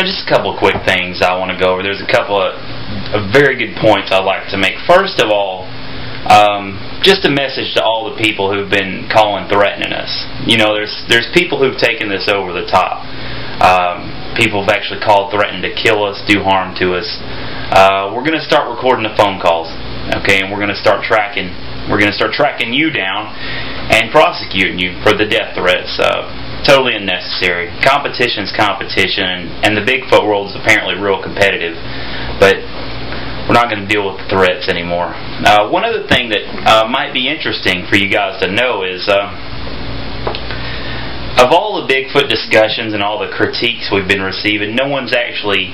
just a couple of quick things I want to go over. There's a couple of very good points I'd like to make. First of all, just a message to all the people who've been calling threatening us. There's people who've taken this over the top. People have actually called threatening to kill us, do harm to us. We're going to start recording the phone calls, okay, and we're going to start tracking. We're going to start tracking you down and prosecuting you for the death threats. Totally unnecessary. Competition's competition, and the Bigfoot world is apparently real competitive, but we're not going to deal with the threats anymore. One other thing that might be interesting for you guys to know is, of all the Bigfoot discussions and all the critiques we've been receiving, no one's actually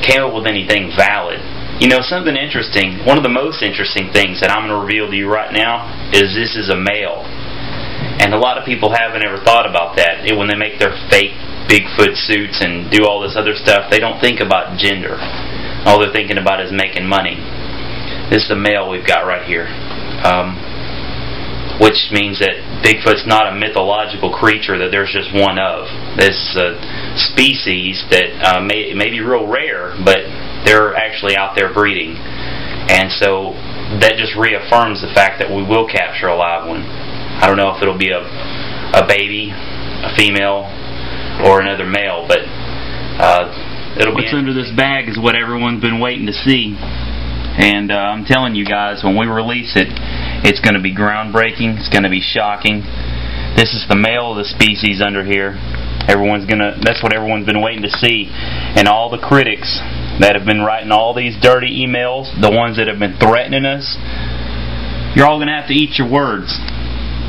came up with anything valid. Something interesting, one of the most interesting things that I'm going to reveal to you right now is this is a male. And a lot of people haven't ever thought about that. When they make their fake Bigfoot suits and do all this other stuff, they don't think about gender. All they're thinking about is making money. This is a male we've got right here. Which means that Bigfoot's not a mythological creature that there's just one of. This is a species that may be real rare, but they're actually out there breeding. And so that just reaffirms the fact that we will capture a live one. I don't know if it'll be a baby, a female, or another male, but it'll be... What's under this bag is what everyone's been waiting to see. And I'm telling you guys, when we release it, it's going to be groundbreaking. It's going to be shocking. This is the male of the species under here. That's what everyone's been waiting to see. And all the critics that have been writing all these dirty emails, the ones that have been threatening us, you're all going to have to eat your words.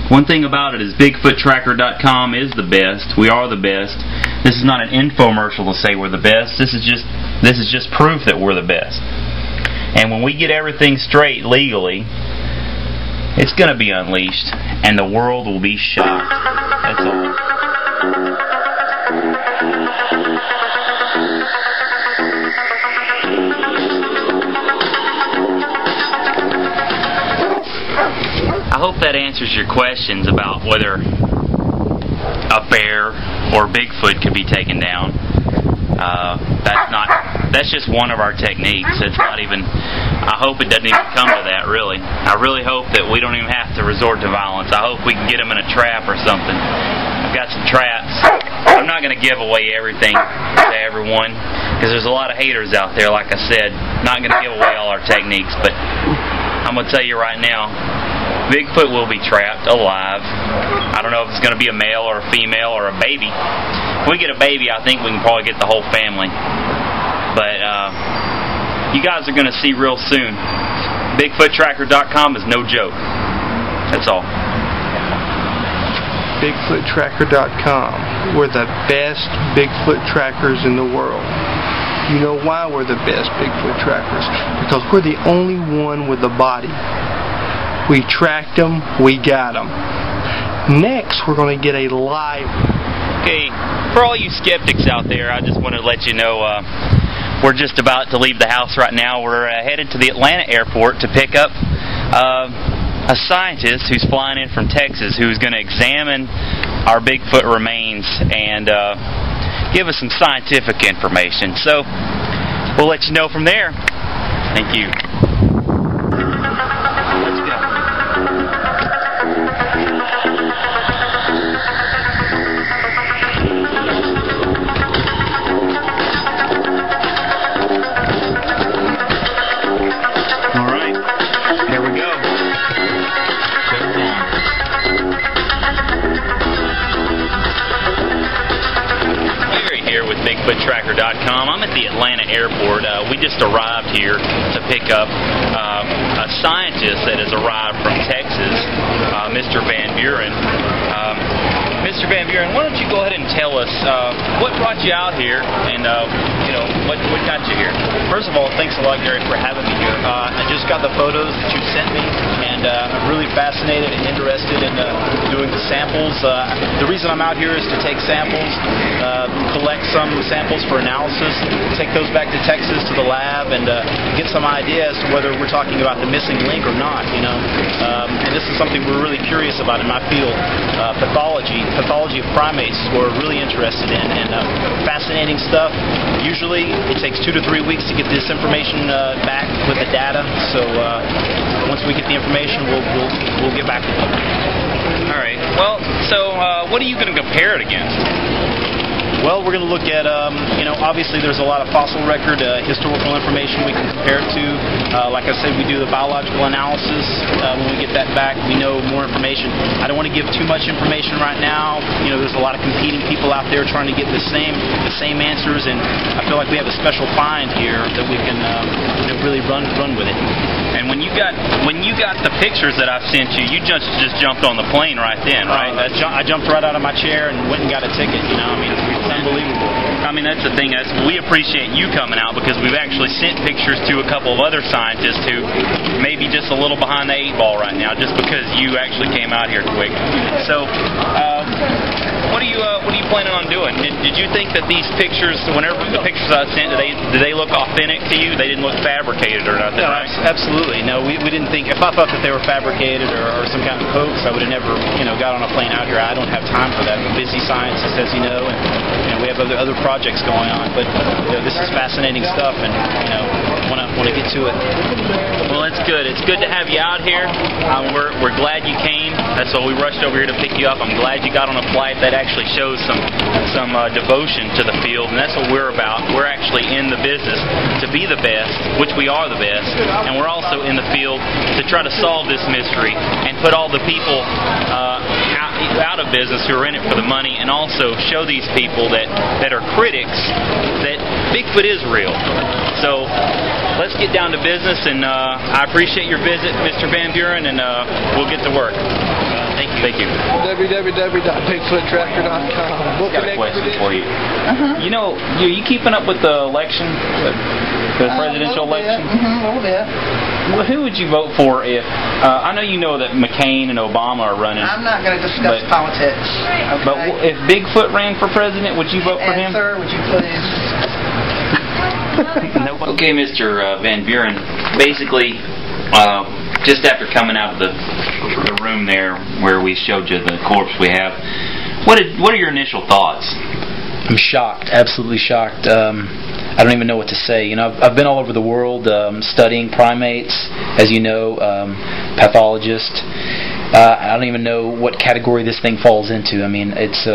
One thing about it is BigfootTracker.com is the best. We are the best. This is not an infomercial to say we're the best. This is just proof that we're the best. And when we get everything straight legally, it's going to be unleashed, and the world will be shocked. That's all. I hope that answers your questions about whether a bear or Bigfoot could be taken down. That's just one of our techniques. It's not even... I hope it doesn't even come to that, really. I really hope that we don't even have to resort to violence. I hope we can get them in a trap or something. I've got some traps. I'm not going to give away everything to everyone, because there's a lot of haters out there, like I said. Not going to give away all our techniques, but I'm going to tell you right now, Bigfoot will be trapped alive. I don't know if it's going to be a male or a female or a baby. If we get a baby, I think we can probably get the whole family. But you guys are going to see real soon. BigfootTracker.com is no joke. That's all. BigfootTracker.com. We're the best Bigfoot trackers in the world. You know why we're the best Bigfoot trackers? Because we're the only one with a body. We tracked them, we got them. Next, we're going to get a live... Okay, for all you skeptics out there, I just want to let you know we're just about to leave the house right now. We're headed to the Atlanta airport to pick up a scientist who's flying in from Texas who's going to examine our Bigfoot remains and give us some scientific information. So, we'll let you know from there. Thank you. BigfootTracker.com. I'm at the Atlanta airport. We just arrived here to pick up a scientist that has arrived from Texas, Mr. Van Buren. Mr. Van Buren, why don't you go ahead and tell us what brought you out here and what got you here? First of all, thanks a lot, Gary, for having me here. I just got the photos that you sent me, and I'm really fascinated and interested in doing the samples. The reason I'm out here is to take samples, collect some samples for analysis, take those back to Texas to the lab, and get some idea as to whether we're talking about the missing link or not. And this is something we're really curious about in my field, pathology. pathology of primates we're really interested in, and fascinating stuff. Usually it takes 2 to 3 weeks to get this information back with the data, so once we get the information, we'll get back to you. All right. Well, so what are you going to compare it against? Well, we're going to look at, obviously there's a lot of fossil record, historical information we can compare it to. Like I said, we do the biological analysis. When we get that back, we know more information. I don't want to give too much information right now. There's a lot of competing people out there trying to get the same answers, and I feel like we have a special find here that we can really run with it. And when you got the pictures that I've sent you, you just jumped on the plane right then, right? I jumped right out of my chair and went and got a ticket. It's unbelievable. I mean, that's the thing. We appreciate you coming out, because we've actually sent pictures to a couple of other scientists who may be just a little behind the 8 ball right now, just because you actually came out here quick. So, what are you planning on doing? Did you think that these pictures, whenever the pictures I sent, did they look authentic to you? They didn't look fabricated or nothing, No, right? absolutely. No, we didn't think. If I thought that they were fabricated or some kind of hoax, I would have never, got on a plane out here. I don't have time for that. I'm a busy scientist, as you know, and we have other projects going on. But this is fascinating stuff, and want to get to it. Well, it's good. It's good to have you out here. We're glad you came. That's why we rushed over here to pick you up. I'm glad you got on a flight that actually shows some devotion to the field, and that's what we're about. We're actually in the business to be the best, which we are the best, and we're also in the field to try to solve this mystery and put all the people out of business who are in it for the money, and also show these people that are critics that Bigfoot is real. So let's get down to business, and I appreciate your visit, Mr. Van Buren, and we'll get to work. Thank you. Thank you. www.bigfoottracker.com. I've got a question for you. Are you keeping up with the election, the presidential election? A little bit. Well, who would you vote for if? I know you know that McCain and Obama are running. I'm not going to discuss politics. Okay? But if Bigfoot ran for president, would you vote for him? Sir, would you please? Okay, Mr. Van Buren. Basically, just after coming out of the room there where we showed you the corpse we have, what are your initial thoughts? I'm shocked, absolutely shocked. I don't even know what to say. I've been all over the world studying primates, as you know, pathologist. I don't even know what category this thing falls into. I mean, it's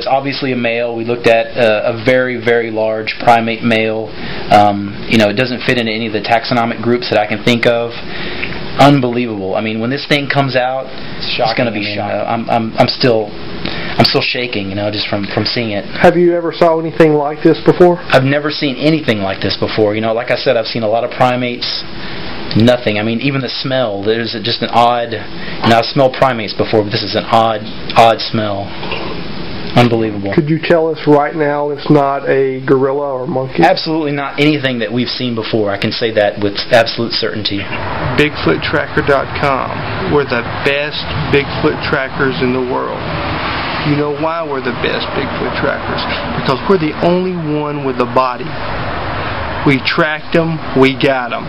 obviously a male. We looked at a very, very large primate male. It doesn't fit into any of the taxonomic groups that I can think of. Unbelievable. I mean, when this thing comes out, it's going to be shocking. I'm still shaking, just from seeing it. Have you ever saw anything like this before? I've never seen anything like this before. Like I said, I've seen a lot of primates. Nothing. I mean, even the smell. There's just an odd. I've smelled primates before, but this is an odd smell. Unbelievable. Could you tell us right now it's not a gorilla or monkey? Absolutely not anything that we've seen before. I can say that with absolute certainty. Bigfoottracker.com. We're the best Bigfoot trackers in the world. You know why we're the best Bigfoot trackers? Because we're the only one with the body. We tracked them, we got them.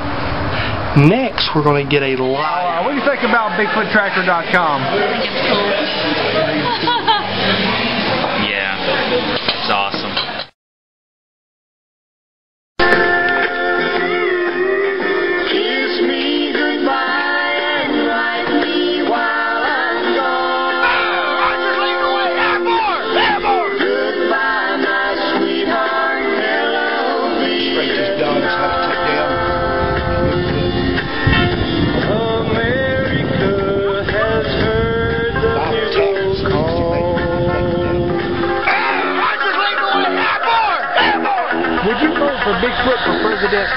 Next, we're going to get a liar. What do you think about Bigfoottracker.com? Yeah, it's awesome. Kiss me goodbye and write me while I'm gone. Roger, lead the way. Airborne! Airborne! Goodbye, my sweetheart. Hello, America has heard the bugle call. Would you vote for Bigfoot for president?